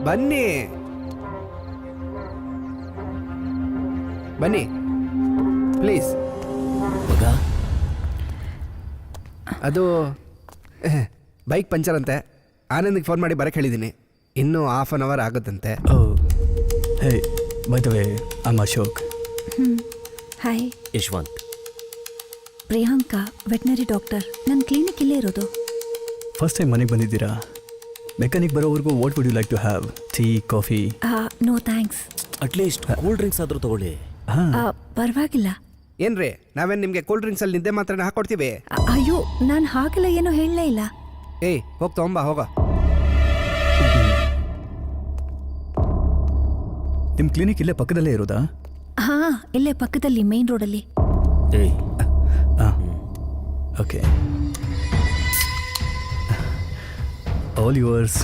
ಬನ್ನಿ ಬನ್ನಿ ಪ್ಲೀಸ್. ಅದು ಬೈಕ್ ಪಂಚರ್ ಅಂತೆ. ಆನಂದಿಗೆ ಫೋನ್ ಮಾಡಿ ಬರಕ್ಕೆ ಹೇಳಿದ್ದೀನಿ. ಇನ್ನೂ ಹಾಫ್ ಆನ್ ಅವರ್ ಆಗುತ್ತಂತೆ. Hey by the way I am Ashok. Hi. Yashwant. Priyanka veterinary doctor. ನನ್ನ ಕ್ಲಿನಿಕ್ ಇಲ್ಲೇ ಇರೋದು. ಫಸ್ಟ್ ಟೈಮ್ ಮನೆಗೆ ಬಂದಿದ್ದೀರಾ? ಮೆಕ್ಯಾನಿಕ್ ಬರೋವರೆಗೂ what would you like to have? Tea, coffee? No thanks. At least cool drinks ಆದರೂ ತಗೊಳ್ಳಿ. ಪರವಾಗಿಲ್ಲ. ಏನ್ರಿ, ನಾವೇನು ನಿಮಗೆ ಕೂಲ್ ಡ್ರಿಂಕ್ಸ್ ಅಲ್ಲಿ ನಿದ್ದೆ ಮಾತ್ರ ಹಾಕೊಡ್ತೀವಿ? ಅಯ್ಯೋ, ನಾನು ಹಾಗೆಲ್ಲ ಏನೂ ಹೇಳಲೇ ಇಲ್ಲ. ಏಯ್ ಹೋಗ್ ತಗೊಂಬ ಹೋಗ. ನಿಮ್ಮ ಕ್ಲಿನಿಕ್ ಇಲ್ಲೇ ಪಕ್ಕದಲ್ಲೇ ಇರೋದಾ? ಹಾ, ಇಲ್ಲೇ ಪಕ್ಕದಲ್ಲಿ ಮೇನ್ ರೋಡಲ್ಲಿ. ಏಯ್ ಓಕೆ, ಆಲ್ ಯುವರ್ಸ್.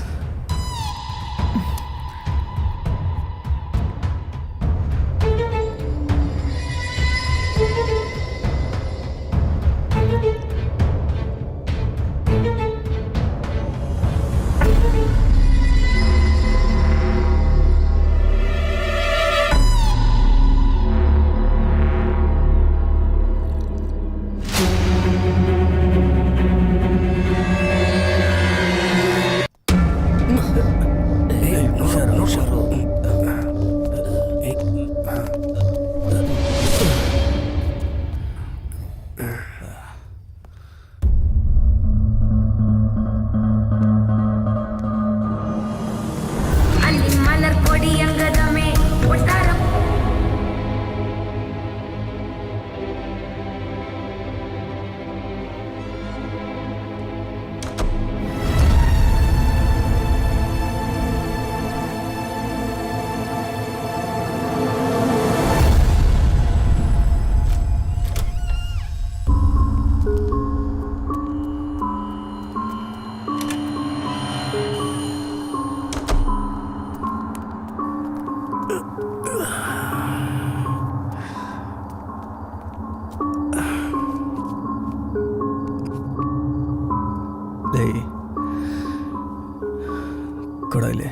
ಕೊಡ ಇಲ್ಲಿ.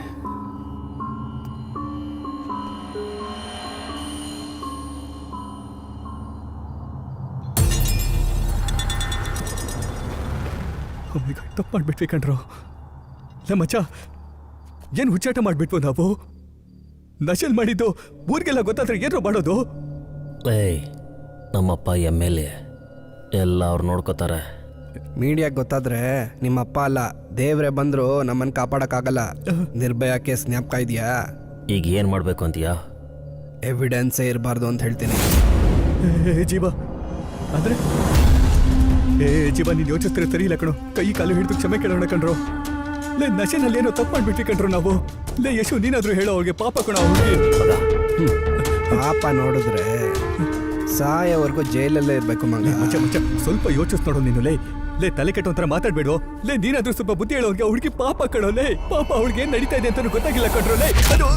ತಪ್ಪು ಮಾಡ್ಬಿಟ್ವಿ ಕಣ್ರು. ಮಚ್ಚ, ಏನು ಹುಚ್ಚಾಟ ಮಾಡ್ಬಿಟ್ವು ನಾವು. ನಶಲ್ ಮಾಡಿದ್ದು ಊರಿಗೆಲ್ಲ ಗೊತ್ತಾದ್ರೆ ಏನೋ ಮಾಡೋದು. ಏಯ್, ನಮ್ಮಪ್ಪ MLA ಎಲ್ಲ ಅವ್ರು ನೋಡ್ಕೋತಾರೆ. ಮೀಡಿಯಾಗೆ ಗೊತ್ತಾದ್ರೆ ನಿಮ್ಮಪ್ಪ ಅಲ್ಲ ದೇವ್ರೆ ಬಂದ್ರು ನಮ್ಮನ್ನು ಕಾಪಾಡಕ್ಕಾಗಲ್ಲ. ನಿರ್ಭಯ ಕೇಸ್ ಜ್ಞಾಪಕ ಇದೆಯಾ? ಈಗ ಏನು ಮಾಡಬೇಕು ಅಂತೀಯಾ? ಎವಿಡೆನ್ಸೇ ಇರಬಾರ್ದು ಅಂತ ಹೇಳ್ತೀನಿ. ಜೀವ ಅಂದ್ರೆ ಜೀವ, ನೀನು ಯೋಚಿಸ್ತಿರೋ ಸರಿ ಇಲ್ಲ ಕಣೋ. ಕೈ ಕಾಲು ಹಿಡಿದು ಕ್ಷಮೆ ಕೇಳೋಣ ಕಣ್ರು. ಲೇ, ನಶೆನಲ್ಲಿ ಏನೋ ತಪ್ಪು ಮಾಡ್ಬಿಟ್ವಿ ಕಣ್ರು ನಾವು. ಲೇ ಯಶು, ನೀನಾದ್ರೂ ಹೇಳೋ ಅವ್ರಿಗೆ. ಪಾಪ ಕಣ ಅವ್ರಿಗೆ. ಪಾಪ ನೋಡಿದ್ರೆ ಸಾಯವರೆಗೂ ಜೈಲಲ್ಲೇ ಇರ್ಬೇಕು ಮಗ. ಮಚ್ಚ ಸ್ವಲ್ಪ ಯೋಚಿಸ್ ನೋಡು ನೀನು. ಲೇ ತಲೆ ಕೆಟ್ಟ ಒಂಥರ ಮಾತಾಡ್ಬೇಡು. ಲೇ, ನೀನಾದ್ರೂ ಸ್ವಲ್ಪ ಬುದ್ಧಿ ಹೇಳೋರ್ಗೆ. ಹುಡುಗಿ ಪಾಪ ಕಣೋ. ಲೇ ಪಾಪ, ಅವ್ರಿಗೆ ಏನ್ ನಡೀತಾ ಇದೆ ಅಂತ ಗೊತ್ತಾಗಿಲ್ಲ ಕಣ್ರು. ಲೇ ಅದು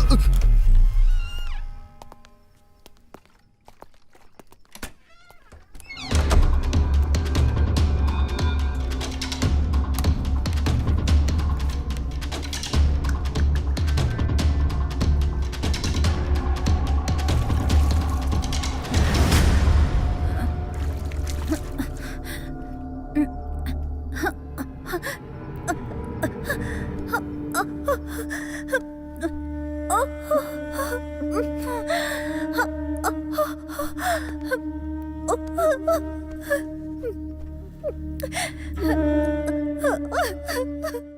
Ha ha ha.